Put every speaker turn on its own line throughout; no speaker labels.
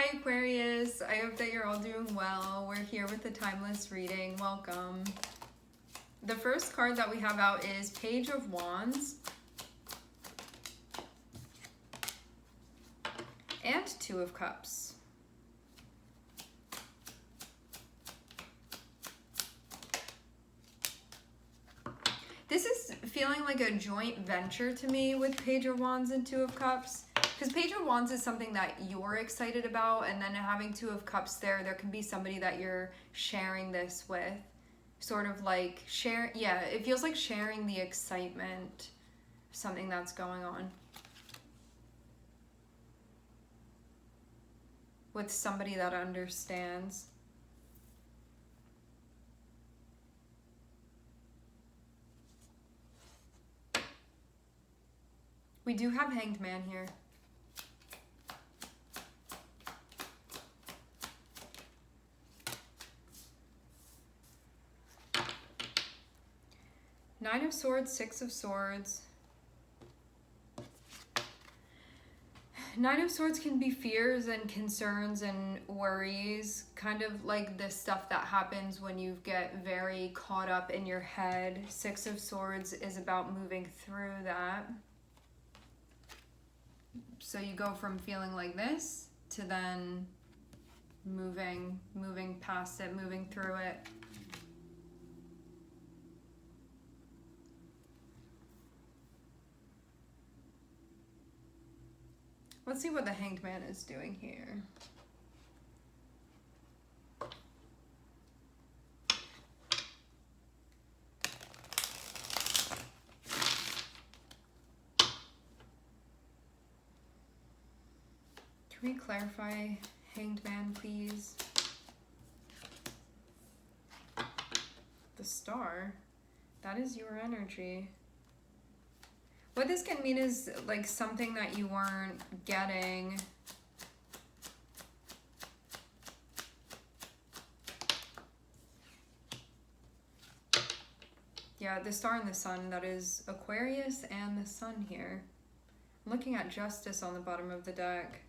Hi Aquarius, I hope that you're all doing well. We're here with the timeless reading. Welcome. The first card that we have out is Page of Wands and Two of Cups. This is feeling like a joint venture to me with Page of Wands and Two of Cups. Because Page of Wands is something that you're excited about, and then having Two of Cups there can be somebody that you're sharing this with. Sort of like it feels like sharing the excitement of something that's going on with somebody that understands. We do have Hanged Man here. Nine of Swords, Six of Swords. Nine of Swords can be fears and concerns and worries, kind of like the stuff that happens when you get very caught up in your head. Six of Swords is about moving through that. So you go from feeling like this to then moving past it, moving through it. Let's see what the Hanged Man is doing here. Can we clarify Hanged Man, please? The Star, that is your energy. What this can mean is like something that you weren't getting. Yeah, the Star and the Sun, that is Aquarius and the Sun here. I'm looking at Justice on the bottom of the deck.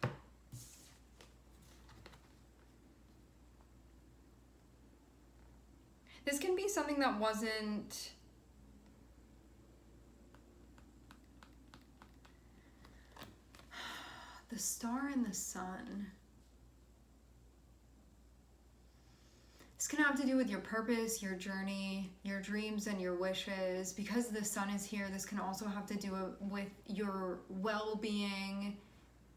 This can be something that wasn't the Star and the Sun. This can have to do with your purpose, your journey, your dreams, and your wishes. Because the Sun is here, this can also have to do with your well-being.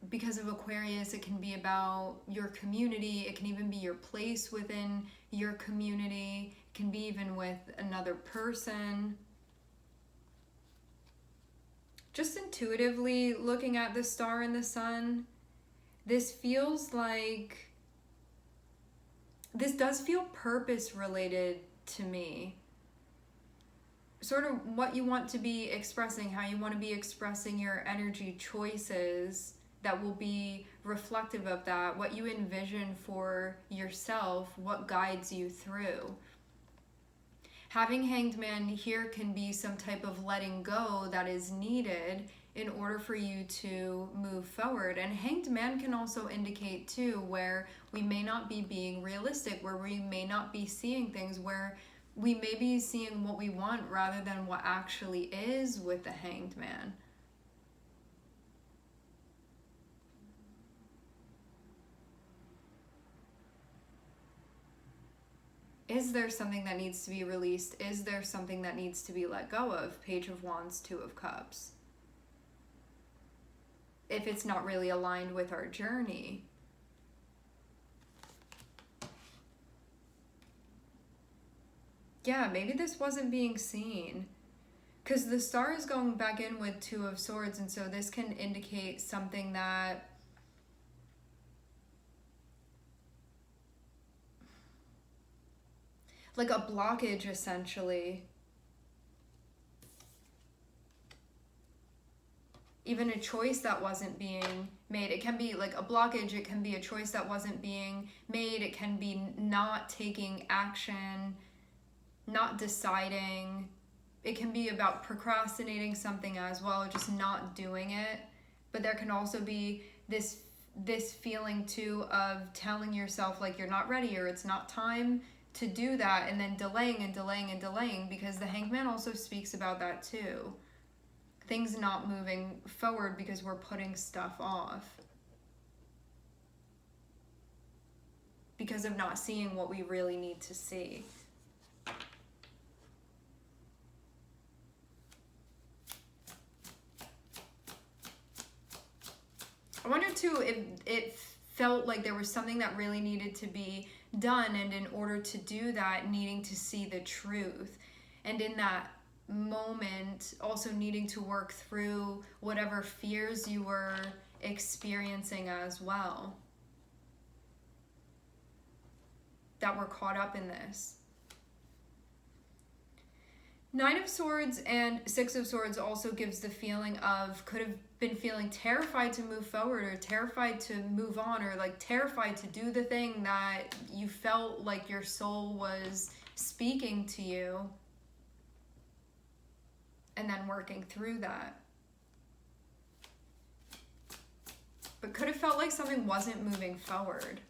Because of Aquarius, it can be about your community. It can even be your place within your community. It can be even with another person. Just intuitively looking at the Star and the Sun, this feels like, this does feel purpose related to me. Sort of what you want to be expressing, how you want to be expressing your energy choices that will be reflective of that, what you envision for yourself, what guides you through. Having Hanged Man here can be some type of letting go that is needed in order for you to move forward. And Hanged Man can also indicate too where we may not be being realistic, where we may not be seeing things, where we may be seeing what we want rather than what actually is with the Hanged Man. Is there something that needs to be released? Is there something that needs to be let go of? Page of Wands, Two of Cups. If it's not really aligned with our journey. Yeah, maybe this wasn't being seen. Because the Star is going back in with Two of Swords, and so this can indicate something that like a blockage, essentially. Even a choice that wasn't being made. It can be like a blockage, it can be a choice that wasn't being made, it can be not taking action, not deciding. It can be about procrastinating something as well, just not doing it. But there can also be this this feeling too of telling yourself like you're not ready or it's not time to do that, and then delaying and delaying and delaying, because the Hanged Man also speaks about that too. Things not moving forward because we're putting stuff off because of not seeing what we really need to see. I wonder too if it felt like there was something that really needed to be done, and in order to do that, needing to see the truth, and in that moment also needing to work through whatever fears you were experiencing as well that were caught up in this. Nine of Swords and Six of Swords also gives the feeling of, could have been feeling terrified to move forward, or terrified to move on, or like terrified to do the thing that you felt like your soul was speaking to you, and then working through that. But could have felt like something wasn't moving forward.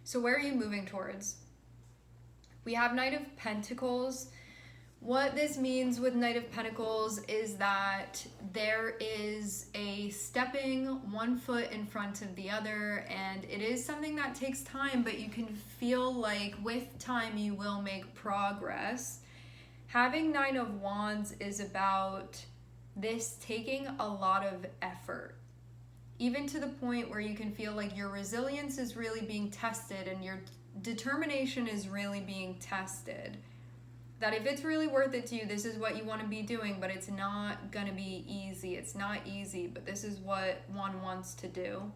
So where are you moving towards? We have Knight of Pentacles. What this means with Knight of Pentacles is that there is a stepping one foot in front of the other, and it is something that takes time, but you can feel like with time you will make progress. Having Nine of Wands is about this taking a lot of effort, even to the point where you can feel like your resilience is really being tested and your determination is really being tested. That if it's really worth it to you, this is what you want to be doing, but it's not going to be easy. It's not easy, but this is what one wants to do.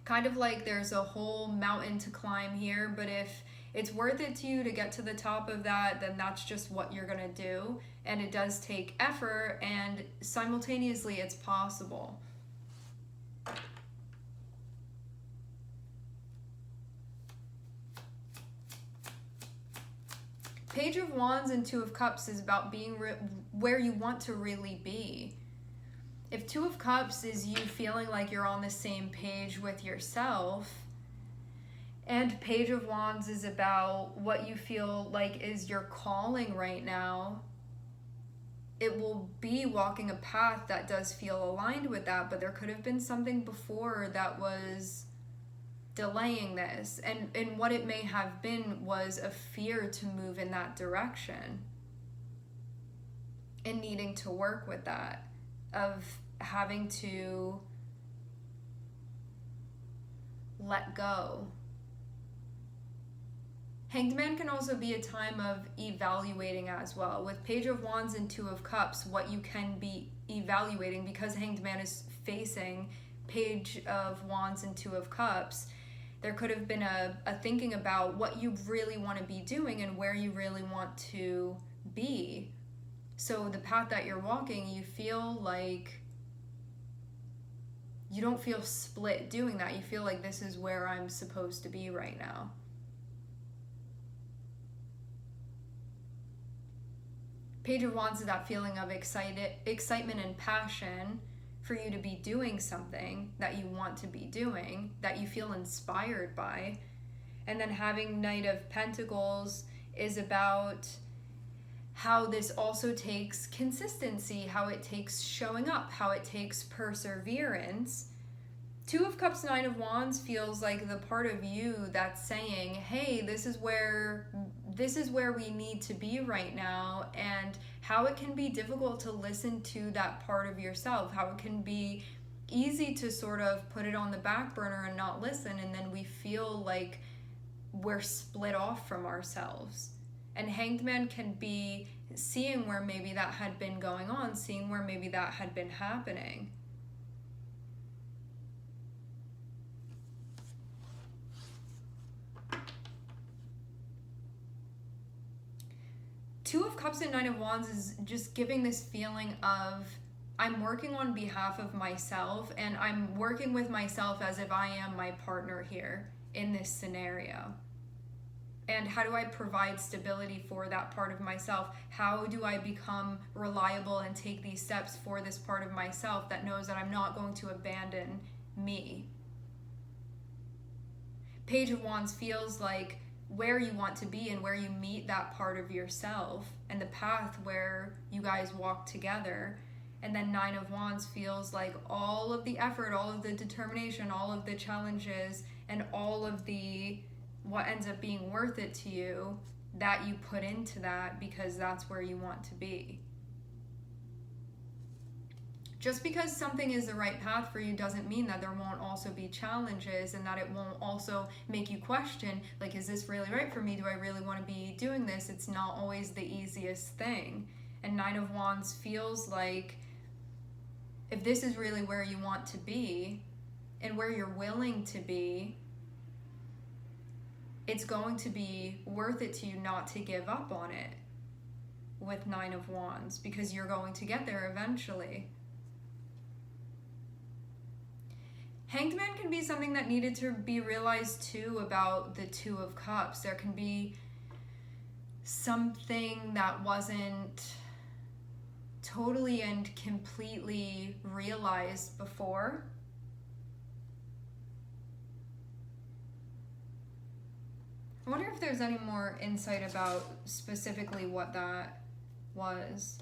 Kind of like there's a whole mountain to climb here, but if it's worth it to you to get to the top of that, then that's just what you're going to do. And it does take effort, and simultaneously it's possible. Page of Wands and Two of Cups is about being where you want to really be. If Two of Cups is you feeling like you're on the same page with yourself, and Page of Wands is about what you feel like is your calling right now, it will be walking a path that does feel aligned with that, but there could have been something before that was delaying this, and what it may have been was a fear to move in that direction, and needing to work with that, of having to let go. Hanged Man can also be a time of evaluating as well. With Page of Wands and Two of Cups, what you can be evaluating, because Hanged Man is facing Page of Wands and Two of Cups, there could have been a thinking about what you really want to be doing and where you really want to be. So the path that you're walking, you feel like you don't feel split doing that. You feel like this is where I'm supposed to be right now. Page of Wands is that feeling of excitement and passion for you to be doing something that you want to be doing, that you feel inspired by. And then having Knight of Pentacles is about how this also takes consistency, how it takes showing up, how it takes perseverance. Two of Cups, Nine of Wands feels like the part of you that's saying, hey, this is where we need to be right now, and how it can be difficult to listen to that part of yourself, how it can be easy to sort of put it on the back burner and not listen, and then we feel like we're split off from ourselves. And Hanged Man can be seeing where maybe that had been going on, seeing where maybe that had been happening. Two of Cups and Nine of Wands is just giving this feeling of, I'm working on behalf of myself, and I'm working with myself as if I am my partner here in this scenario. And how do I provide stability for that part of myself? How do I become reliable and take these steps for this part of myself that knows that I'm not going to abandon me? Page of Wands feels like where you want to be and where you meet that part of yourself and the path where you guys walk together. And then Nine of Wands feels like all of the effort, all of the determination, all of the challenges, and all of the what ends up being worth it to you that you put into that, because that's where you want to be. Just because something is the right path for you doesn't mean that there won't also be challenges, and that it won't also make you question, like, is this really right for me? Do I really want to be doing this? It's not always the easiest thing. And Nine of Wands feels like if this is really where you want to be and where you're willing to be, it's going to be worth it to you not to give up on it with Nine of Wands, because you're going to get there eventually. Hanged Man can be something that needed to be realized too about the Two of Cups. There can be something that wasn't totally and completely realized before. I wonder if there's any more insight about specifically what that was.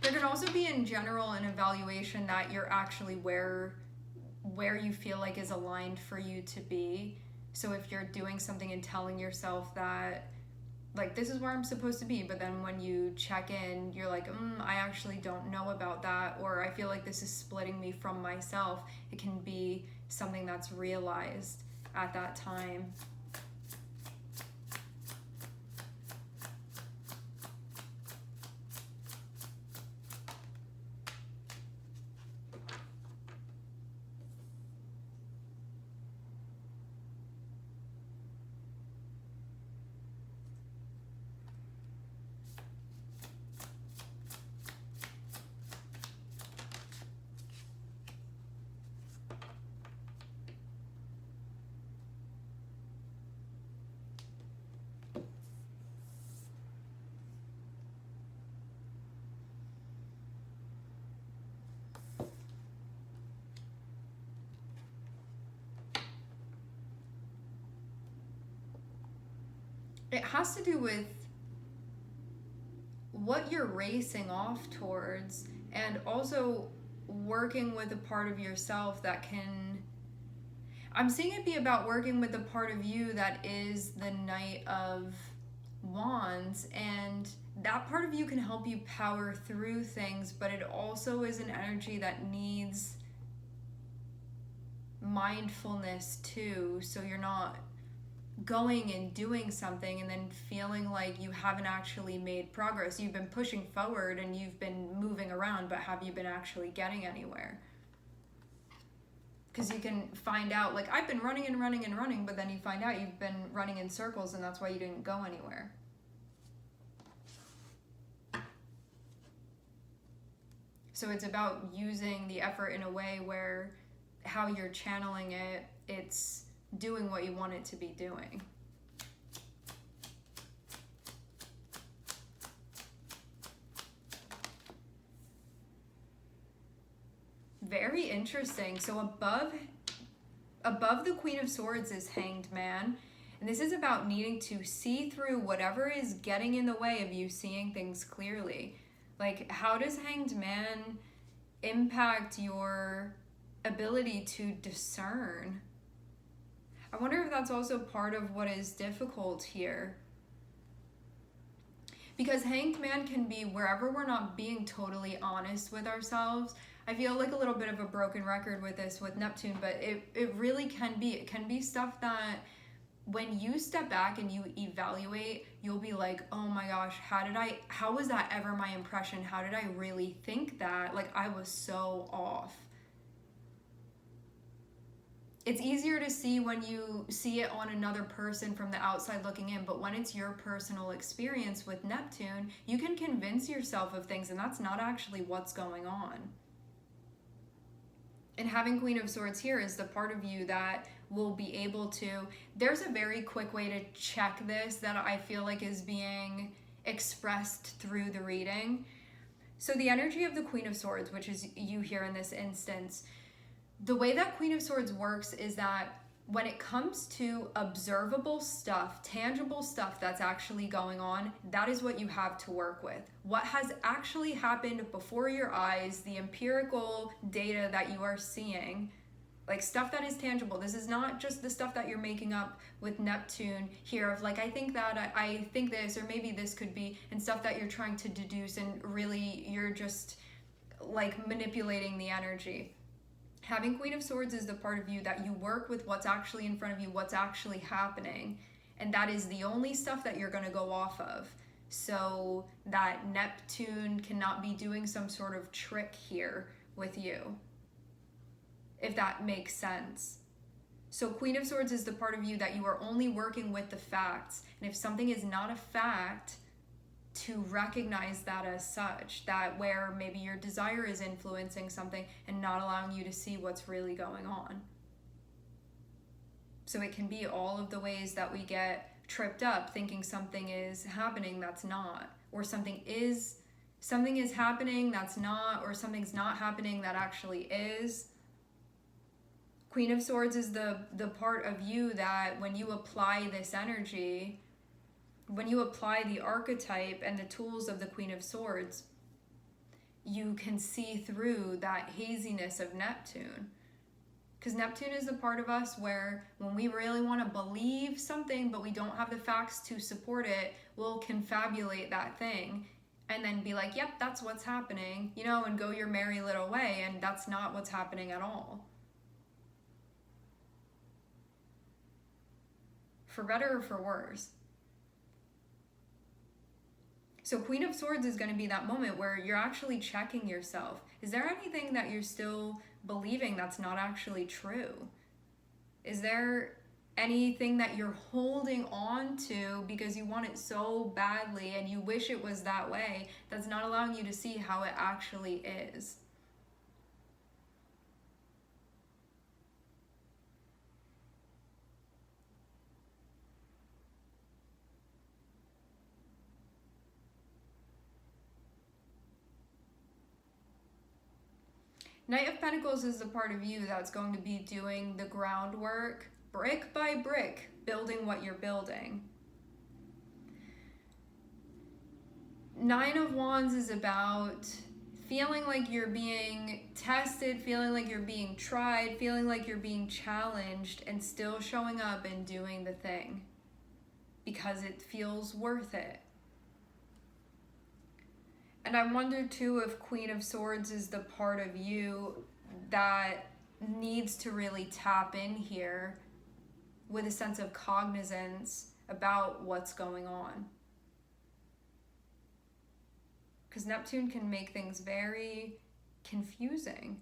There could also be in general an evaluation that you're actually where you feel like is aligned for you to be. So if you're doing something and telling yourself that, like, this is where I'm supposed to be, but then when you check in, you're like, I actually don't know about that, or I feel like this is splitting me from myself. It can be something that's realized at that time. It has to do with what you're racing off towards, and also working with a part of yourself that can... I'm seeing it be about working with the part of you that is the Knight of Wands, and that part of you can help you power through things, but it also is an energy that needs mindfulness too, so you're not going and doing something and then feeling like you haven't actually made progress. You've been pushing forward and you've been moving around, but have you been actually getting anywhere? Because you can find out, like, I've been running and running and running, but then you find out you've been running in circles, and that's why you didn't go anywhere. So it's about using the effort in a way where how you're channeling it, it's doing what you want it to be doing. Very interesting. So above the Queen of Swords is Hanged Man, and this is about needing to see through whatever is getting in the way of you seeing things clearly. Like, how does Hanged Man impact your ability to discern? I wonder if that's also part of what is difficult here. Because Hanged Man can be wherever we're not being totally honest with ourselves. I feel like a little bit of a broken record with this with Neptune, but it really can be. It can be stuff that when you step back and you evaluate, you'll be like, oh my gosh, how was that ever my impression? How did I really think that? Like, I was so off. It's easier to see when you see it on another person from the outside looking in, but when it's your personal experience with Neptune, you can convince yourself of things, and that's not actually what's going on. And having Queen of Swords here is the part of you that will be able to, there's a very quick way to check this that I feel like is being expressed through the reading. So the energy of the Queen of Swords, which is you here in this instance, the way that Queen of Swords works is that when it comes to observable stuff, tangible stuff that's actually going on, that is what you have to work with. What has actually happened before your eyes, the empirical data that you are seeing, like stuff that is tangible. This is not just the stuff that you're making up with Neptune here of like, I think that, I think this, or maybe this could be, and stuff that you're trying to deduce, and really you're just like manipulating the energy. Having Queen of Swords is the part of you that you work with what's actually in front of you, what's actually happening, and that is the only stuff that you're going to go off of. So that Neptune cannot be doing some sort of trick here with you, if that makes sense. So Queen of Swords is the part of you that you are only working with the facts, and if something is not a fact, to recognize that as such, that where maybe your desire is influencing something and not allowing you to see what's really going on. So it can be all of the ways that we get tripped up thinking something is happening that's not, or something is happening that's not, or something's not happening that actually is. Queen of Swords is the part of you that when you apply this energy, when you apply the archetype and the tools of the Queen of Swords, you can see through that haziness of Neptune. Because Neptune is the part of us where when we really want to believe something but we don't have the facts to support it, we'll confabulate that thing and then be like, yep, that's what's happening, you know, and go your merry little way, and that's not what's happening at all. For better or for worse. So Queen of Swords is going to be that moment where you're actually checking yourself. Is there anything that you're still believing that's not actually true? Is there anything that you're holding on to because you want it so badly and you wish it was that way, that's not allowing you to see how it actually is? Knight of Pentacles is the part of you that's going to be doing the groundwork, brick by brick, building what you're building. Nine of Wands is about feeling like you're being tested, feeling like you're being tried, feeling like you're being challenged, and still showing up and doing the thing because it feels worth it. And I wonder too if Queen of Swords is the part of you that needs to really tap in here with a sense of cognizance about what's going on. Because Neptune can make things very confusing.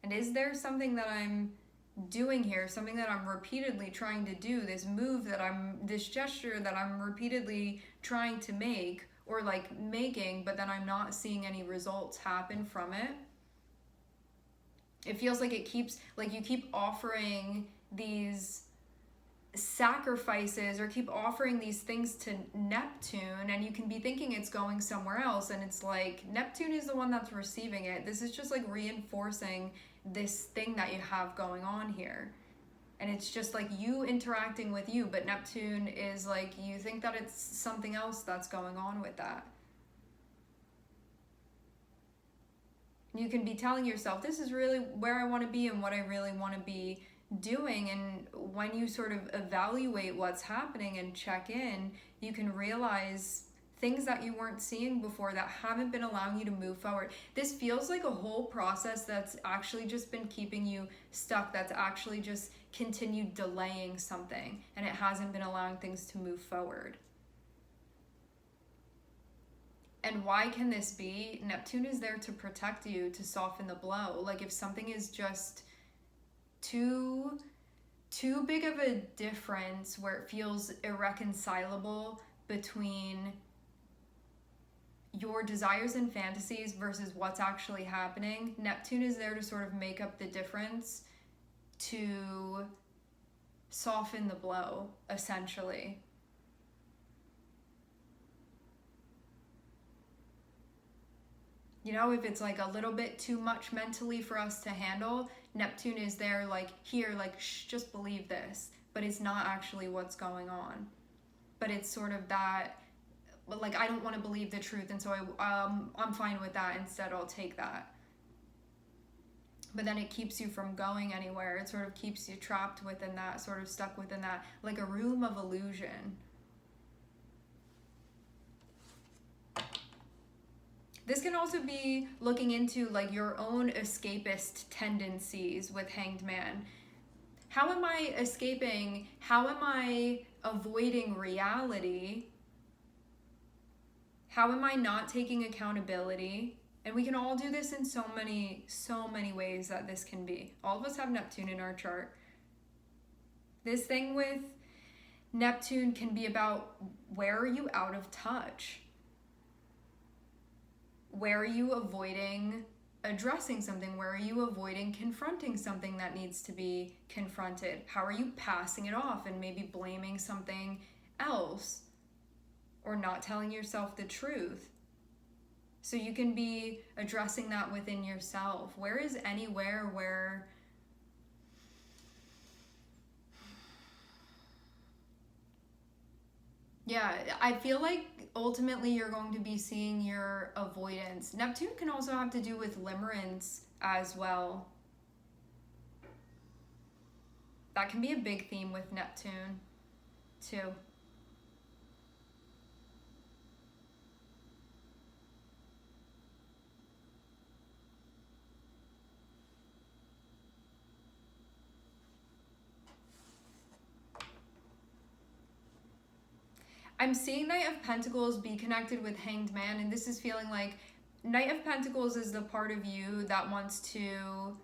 And is there something that I'm doing here, something that I'm repeatedly trying to do, this gesture that I'm repeatedly trying to make, or like making, but then I'm not seeing any results happen from it? It feels like you keep offering these sacrifices or keep offering these things to Neptune, and you can be thinking it's going somewhere else, and it's like Neptune is the one that's receiving it. This is just like reinforcing this thing that you have going on here, and it's just like you interacting with you, but Neptune is like, you think that it's something else that's going on with that. You can be telling yourself, this is really where I want to be and what I really want to be doing, and when you sort of evaluate what's happening and check in, you can realize things that you weren't seeing before that haven't been allowing you to move forward. This feels like a whole process that's actually just been keeping you stuck, that's actually just continued delaying something, and it hasn't been allowing things to move forward. And why can this be? Neptune is there to protect you, to soften the blow. Like if something is just too big of a difference where it feels irreconcilable between your desires and fantasies versus what's actually happening. Neptune is there to sort of make up the difference, to soften the blow, essentially. You know, if it's like a little bit too much mentally for us to handle, Neptune is there like, here, like, shh, just believe this. But it's not actually what's going on. But it's sort of that, like, I don't want to believe the truth, and so I'm fine with that. Instead, I'll take that. But then it keeps you from going anywhere. It sort of keeps you trapped within that, sort of stuck within that, like a room of illusion. This can also be looking into like your own escapist tendencies with Hanged Man. How am I escaping? How am I avoiding reality? How am I not taking accountability? And we can all do this in so many ways that this can be. All of us have Neptune in our chart. This thing with Neptune can be about, where are you out of touch? Where are you avoiding addressing something? Where are you avoiding confronting something that needs to be confronted? How are you passing it off and maybe blaming something else or not telling yourself the truth? So you can be addressing that within yourself. Where is anywhere where yeah, I feel like ultimately you're going to be seeing your avoidance. Neptune can also have to do with limerence as well. That can be a big theme with Neptune too. I'm seeing Knight of Pentacles be connected with Hanged Man, and this is feeling like Knight of Pentacles is the part of you that wants to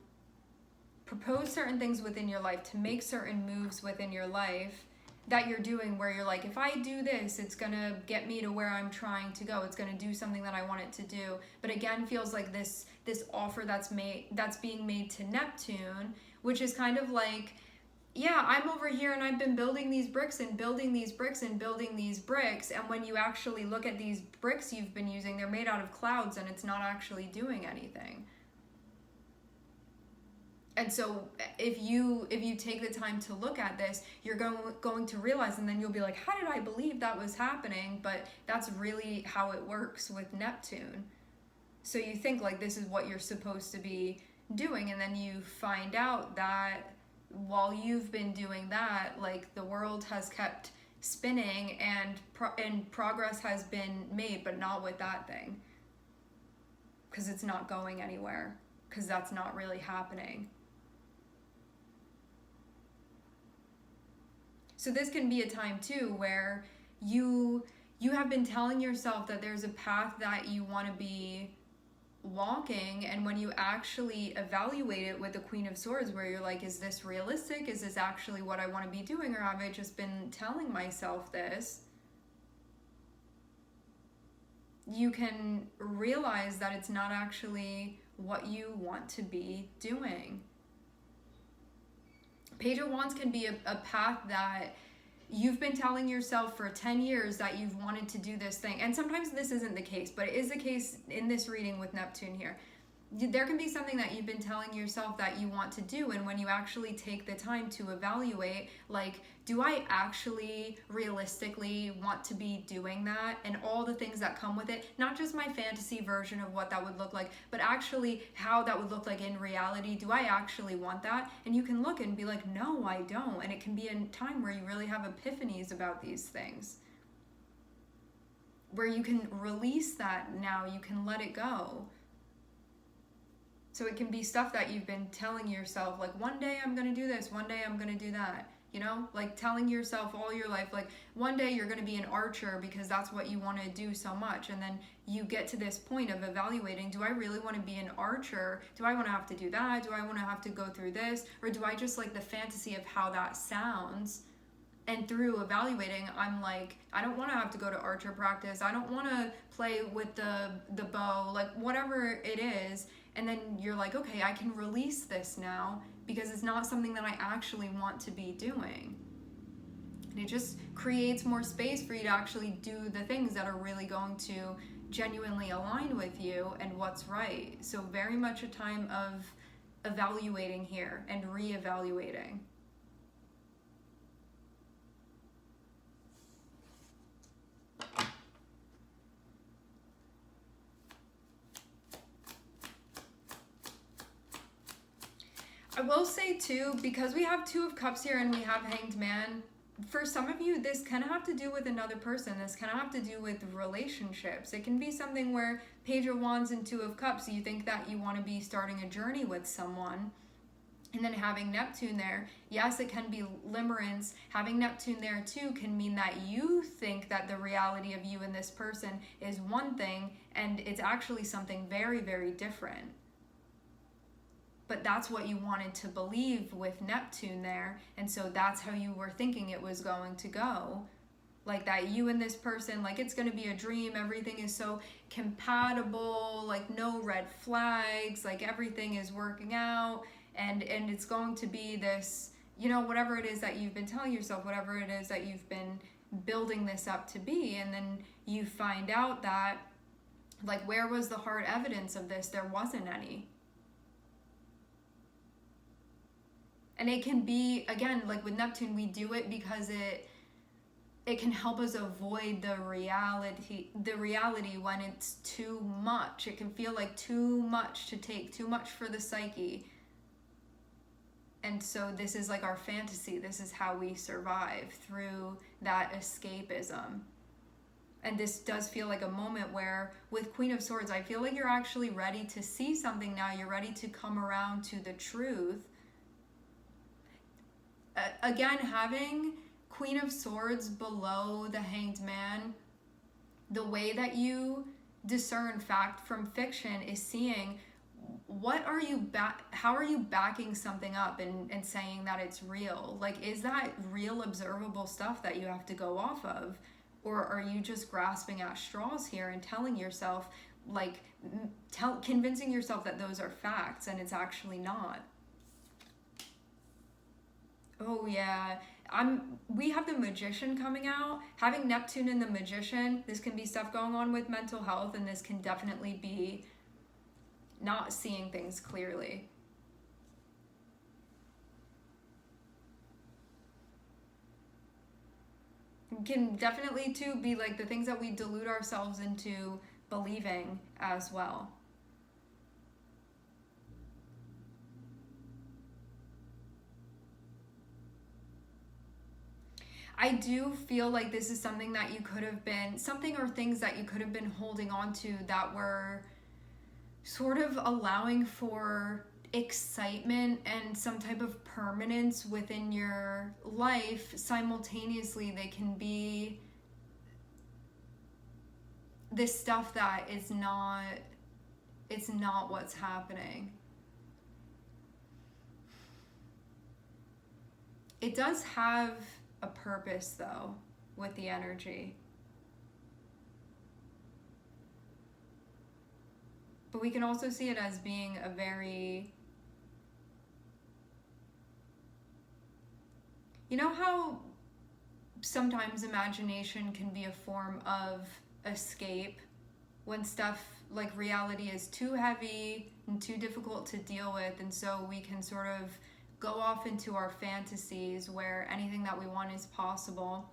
propose certain things within your life, to make certain moves within your life that you're doing, where you're like, if I do this, it's gonna get me to where I'm trying to go. It's gonna do something that I want it to do. But again, feels like this offer that's being made to Neptune, which is kind of like, yeah, I'm over here and I've been building these bricks and building these bricks and building these bricks. And when you actually look at these bricks you've been using, they're made out of clouds and it's not actually doing anything. And so if you take the time to look at this, you're going to realize, and then you'll be like, how did I believe that was happening? But that's really how it works with Neptune. So you think like this is what you're supposed to be doing, and then you find out that while you've been doing that, like the world has kept spinning and progress has been made, but not with that thing, because it's not going anywhere, because that's not really happening. So this can be a time too where you have been telling yourself that there's a path that you want to be walking, and when you actually evaluate it with the Queen of Swords, where you're like, is this realistic? Is this actually what I want to be doing, or have I just been telling myself this? You can realize that it's not actually what you want to be doing. Page of Wands can be a path that you've been telling yourself for 10 years that you've wanted to do this thing. And sometimes this isn't the case, but it is the case in this reading with Neptune here. There can be something that you've been telling yourself that you want to do, and when you actually take the time to evaluate, like, do I actually realistically want to be doing that, and all the things that come with it, not just my fantasy version of what that would look like, but actually how that would look like in reality. Do I actually want that? And you can look and be like, no, I don't. And it can be a time where you really have epiphanies about these things, where you can release that now, you can let it go. So it can be stuff that you've been telling yourself, like, one day I'm going to do this, one day I'm going to do that. You know, like telling yourself all your life, like one day you're going to be an archer because that's what you want to do so much. And then you get to this point of evaluating, do I really want to be an archer? Do I want to have to do that? Do I want to have to go through this? Or do I just like the fantasy of how that sounds? And through evaluating, I'm like, I don't want to have to go to archer practice. I don't want to play with the bow, like whatever it is. And then you're like, okay, I can release this now because it's not something that I actually want to be doing. And it just creates more space for you to actually do the things that are really going to genuinely align with you and what's right. So very much a time of evaluating here and reevaluating. I will say too, because we have Two of Cups here and we have Hanged Man, for some of you, this can have to do with another person. This can have to do with relationships. It can be something where Page of Wands and Two of Cups, you think that you want to be starting a journey with someone. And then having Neptune there, yes, it can be limerence. Having Neptune there too can mean that you think that the reality of you and this person is one thing, and it's actually something very, very different. But that's what you wanted to believe with Neptune there, and so that's how you were thinking it was going to go. Like that you and this person, like it's going to be a dream, everything is so compatible, like no red flags, like everything is working out, and it's going to be this, you know, whatever it is that you've been telling yourself, whatever it is that you've been building this up to be, and then you find out that, like, where was the hard evidence of this? There wasn't any. And it can be, again, like with Neptune, we do it because it can help us avoid the reality when it's too much. It can feel like too much to take, too much for the psyche. And so this is like our fantasy. This is how we survive, through that escapism. And this does feel like a moment where, with Queen of Swords, I feel like you're actually ready to see something now. You're ready to come around to the truth. Again, having Queen of Swords below the Hanged Man, the way that you discern fact from fiction is seeing how are you backing something up and saying that it's real? Like, is that real observable stuff that you have to go off of? Or are you just grasping at straws here and telling yourself, like, convincing yourself that those are facts and it's actually not? Oh yeah, we have the Magician coming out. Having Neptune in the Magician, this can be stuff going on with mental health, and this can definitely be not seeing things clearly. It can definitely too be like the things that we delude ourselves into believing as well. I do feel like this is something that you could have been, something or things that you could have been holding on to that were sort of allowing for excitement and some type of permanence within your life. Simultaneously, they can be this stuff that is not, it's not what's happening. It does have a purpose though with the energy, but we can also see it as being a very, you know how sometimes imagination can be a form of escape when stuff like reality is too heavy and too difficult to deal with, and so we can sort of go off into our fantasies where anything that we want is possible.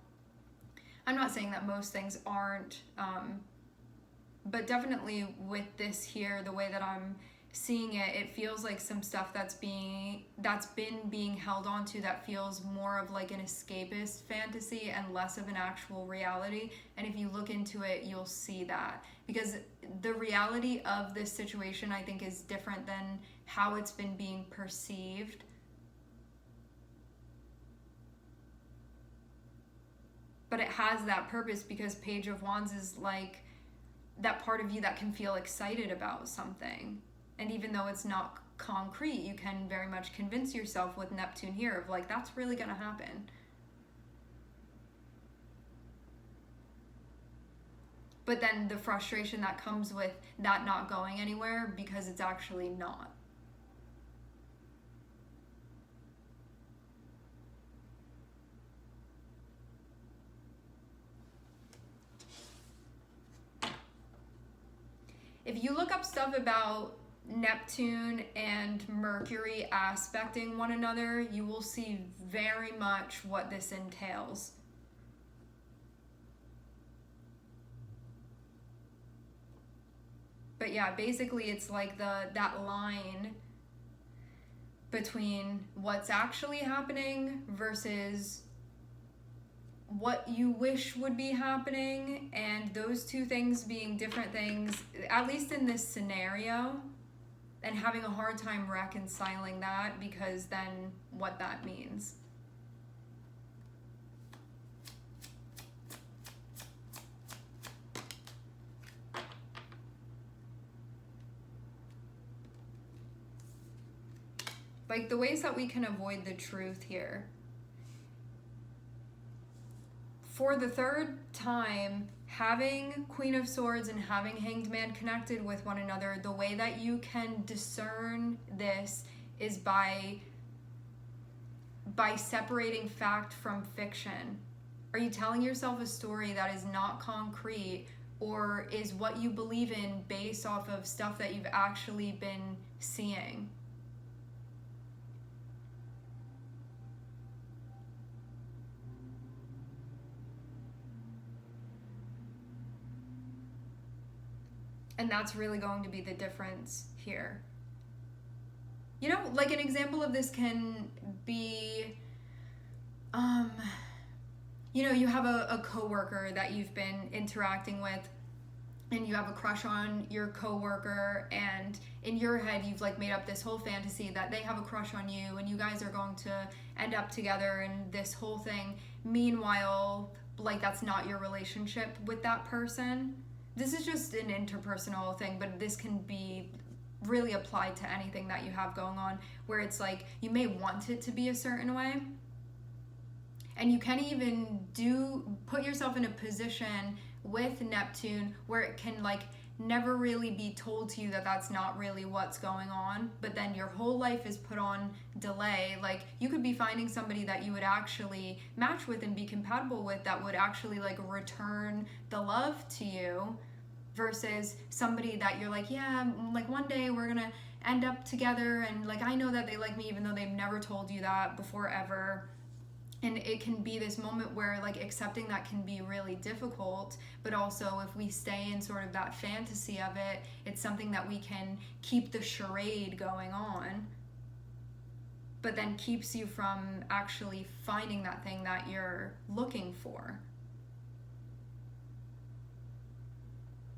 I'm not saying that most things aren't, but definitely with this here, the way that I'm seeing it, it feels like some stuff that's been being held onto that feels more of like an escapist fantasy and less of an actual reality. And if you look into it, you'll see that, because the reality of this situation, I think, is different than how it's been being perceived. But it has that purpose because Page of Wands is like that part of you that can feel excited about something. And even though it's not concrete, you can very much convince yourself with Neptune here of like, that's really going to happen. But then the frustration that comes with that not going anywhere because it's actually not. If you look up stuff about Neptune and Mercury aspecting one another, you will see very much what this entails. But yeah, basically it's like that line between what's actually happening versus what you wish would be happening, and those two things being different things, at least in this scenario, and having a hard time reconciling that, because then what that means. Like the ways that we can avoid the truth here. For the third time, having Queen of Swords and having Hanged Man connected with one another, the way that you can discern this is by separating fact from fiction. Are you telling yourself a story that is not concrete, or is what you believe in based off of stuff that you've actually been seeing? And that's really going to be the difference here. You know, like an example of this can be, you know, you have a coworker that you've been interacting with, and you have a crush on your coworker, and in your head you've like made up this whole fantasy that they have a crush on you and you guys are going to end up together and this whole thing. Meanwhile, like that's not your relationship with that person. This is just an interpersonal thing, but this can be really applied to anything that you have going on, where it's like you may want it to be a certain way, and you can even put yourself in a position with Neptune where it can like never really be told to you that that's not really what's going on, but then your whole life is put on delay. Like you could be finding somebody that you would actually match with and be compatible with, that would actually like return the love to you, versus somebody that you're like, yeah, like one day we're gonna end up together, and like I know that they like me even though they've never told you that before ever. And it can be this moment where like accepting that can be really difficult, but also if we stay in sort of that fantasy of it, it's something that we can keep the charade going on, but then keeps you from actually finding that thing that you're looking for.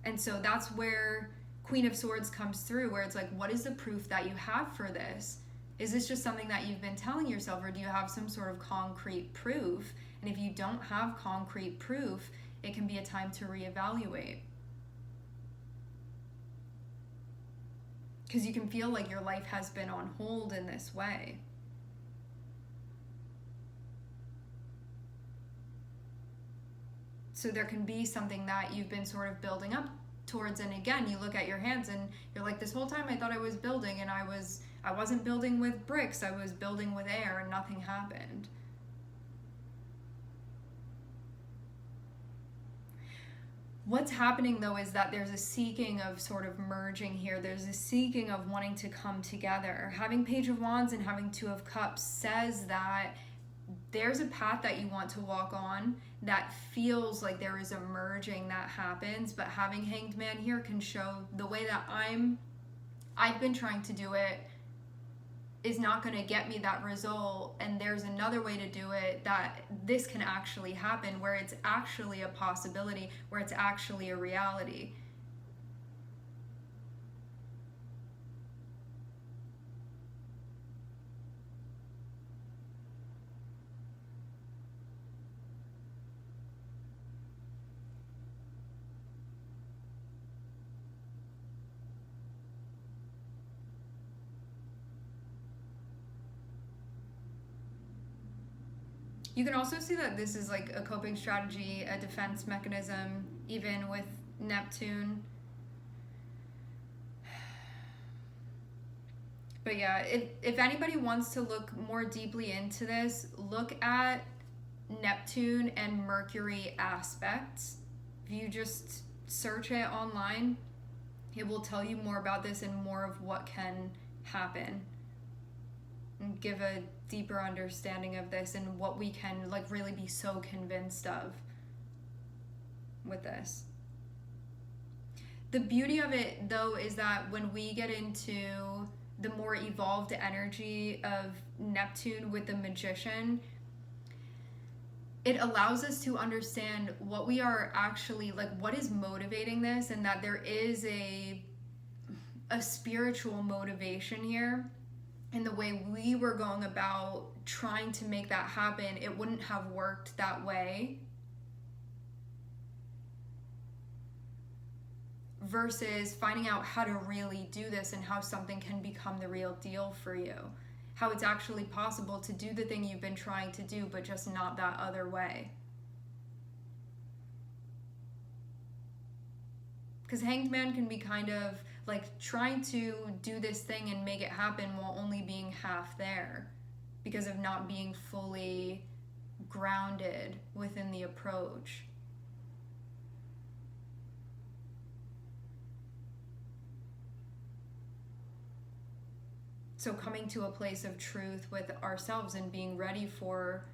And so that's where Queen of Swords comes through, where it's like, what is the proof that you have for this? Is this just something that you've been telling yourself, or do you have some sort of concrete proof? And if you don't have concrete proof, it can be a time to reevaluate. Because you can feel like your life has been on hold in this way. So there can be something that you've been sort of building up towards, and again, you look at your hands and you're like, this whole time I thought I was building, and I wasn't building with bricks, I was building with air, and nothing happened. What's happening though is that there's a seeking of sort of merging here. There's a seeking of wanting to come together. Having Page of Wands and having Two of Cups says that there's a path that you want to walk on that feels like there is a merging that happens, but having Hanged Man here can show the way that I've been trying to do it is not going to get me that result, and there's another way to do it that this can actually happen, where it's actually a possibility, where it's actually a reality. You can also see that this is like a coping strategy, a defense mechanism, even with Neptune. But yeah, if anybody wants to look more deeply into this, look at Neptune and Mercury aspects. If you just search it online, it will tell you more about this and more of what can happen, and give a deeper understanding of this and what we can like really be so convinced of with this. The beauty of it though is that when we get into the more evolved energy of Neptune with the Magician, it allows us to understand what we are actually, like what is motivating this, and that there is a spiritual motivation here. And the way we were going about trying to make that happen, it wouldn't have worked that way. Versus finding out how to really do this and how something can become the real deal for you. How it's actually possible to do the thing you've been trying to do, but just not that other way. Because Hanged Man can be kind of like trying to do this thing and make it happen while only being half there, because of not being fully grounded within the approach. So coming to a place of truth with ourselves and being ready for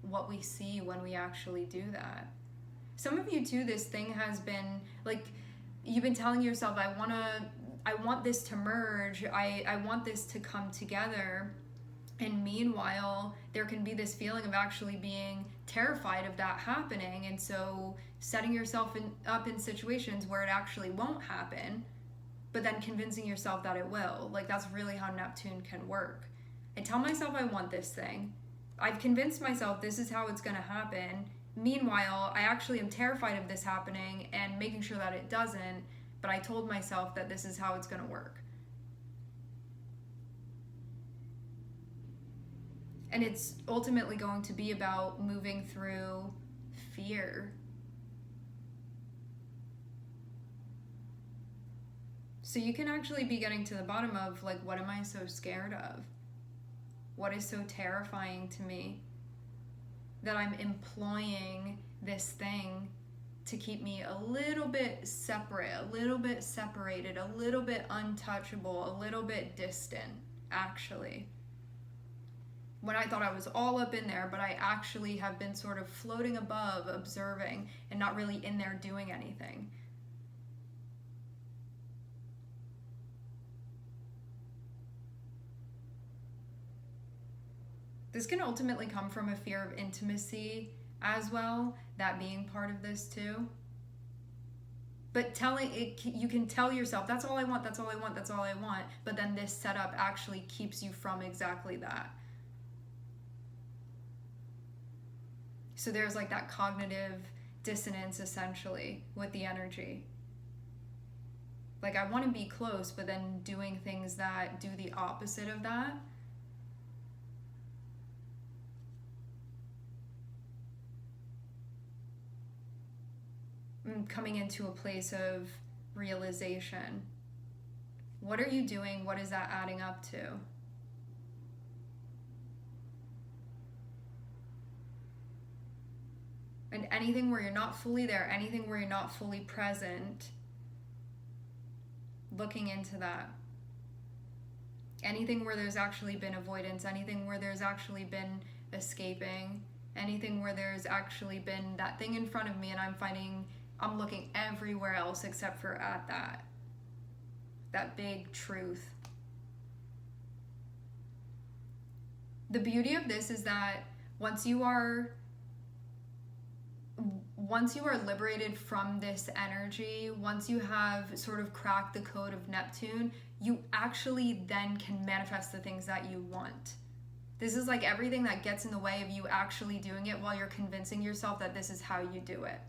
what we see when we actually do that. Some of you too, this thing has been like, you've been telling yourself, I want this to merge, I want this to come together. And meanwhile, there can be this feeling of actually being terrified of that happening. And so setting yourself up in situations where it actually won't happen, but then convincing yourself that it will. Like, that's really how Neptune can work. I tell myself I want this thing. I've convinced myself this is how it's going to happen. Meanwhile, I actually am terrified of this happening and making sure that it doesn't, but I told myself that this is how it's going to work. And it's ultimately going to be about moving through fear. So you can actually be getting to the bottom of, like, what am I so scared of? What is so terrifying to me that I'm employing this thing to keep me a little bit separate, a little bit separated, a little bit untouchable, a little bit distant, actually. When I thought I was all up in there, but I actually have been sort of floating above, observing, and not really in there doing anything. This can ultimately come from a fear of intimacy as well, that being part of this too. But you can tell yourself, that's all I want, that's all I want, that's all I want, but then this setup actually keeps you from exactly that. So there's like that cognitive dissonance essentially with the energy. Like, I want to be close, but then doing things that do the opposite of that. Coming into a place of realization. What are you doing? What is that adding up to? And anything where you're not fully there, anything where you're not fully present, looking into that. Anything where there's actually been avoidance, anything where there's actually been escaping, anything where there's actually been that thing in front of me and I'm looking everywhere else except for at that big truth. The beauty of this is that once you are liberated from this energy, once you have sort of cracked the code of Neptune, you actually then can manifest the things that you want. This is like everything that gets in the way of you actually doing it while you're convincing yourself that this is how you do it.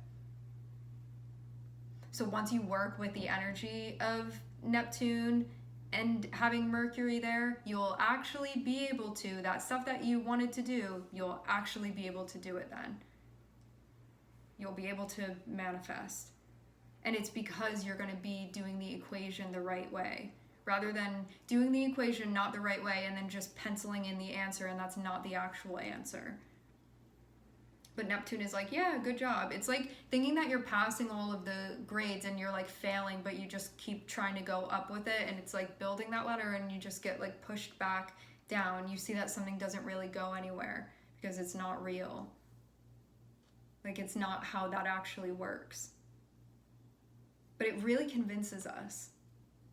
So once you work with the energy of Neptune and having Mercury there, you'll actually be able to, that stuff that you wanted to do, you'll actually be able to do it then. You'll be able to manifest. And it's because you're going to be doing the equation the right way, rather than doing the equation not the right way and then just penciling in the answer, and that's not the actual answer. But Neptune is like, yeah, good job. It's like thinking that you're passing all of the grades and you're like failing, but you just keep trying to go up with it. And it's like building that ladder and you just get like pushed back down. You see that something doesn't really go anywhere because it's not real. Like, it's not how that actually works. But it really convinces us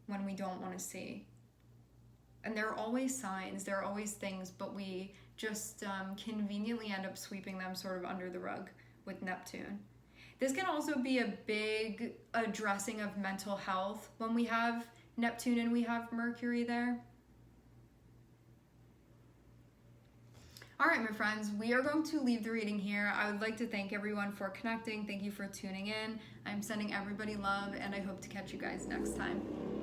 when we don't want to see. And there are always signs, there are always things, but we just conveniently end up sweeping them sort of under the rug with Neptune. This can also be a big addressing of mental health when we have Neptune and we have Mercury there. All right, my friends, we are going to leave the reading here. I would like to thank everyone for connecting. Thank you for tuning in. I'm sending everybody love, and I hope to catch you guys next time.